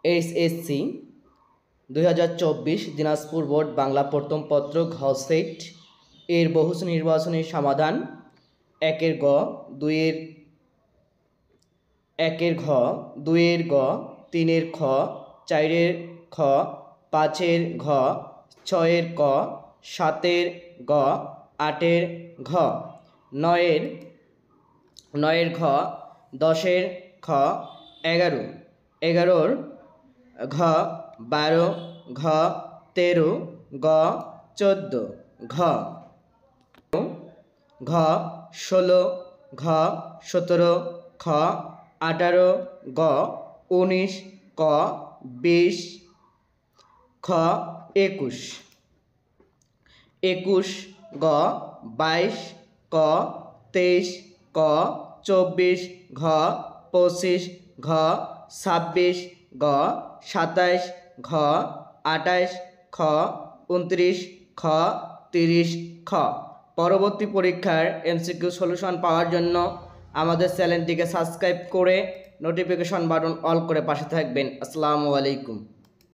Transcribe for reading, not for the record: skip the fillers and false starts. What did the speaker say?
HSC 2024 Dinajpur board Bangla প্রথম পত্র ঘ সেট এর বহুশ্রেণী নির্বাচনের সমাধান। একের ঘ, দুইয়ের গ, তিনের খ, চারের খ, পাঁচের ঘ, ছয়ের ক, সাতের গ, আটের ঘ, নয়ের ঘ, দশের খ, 11-এর ঘ, 12, ঘ, 13, গ, 14, ঘ, 16, ঘ, 17, খ, 18, গ, 19, ক, 20, খ, 21, গ, 22, ক, 23, ক, 24, ঘ, 25, ঘ, 26, গ, 27, ঘ, 28, খ, 29, খ, 30, খ। পরবর্তী পরীক্ষার এমসিকিউ সলিউশন পাওয়ার জন্য আমাদের চ্যানেলটিকে সাবস্ক্রাইব করে নোটিফিকেশন বাটন অল করে পাশে থাকবেন। আসসালামু আলাইকুম।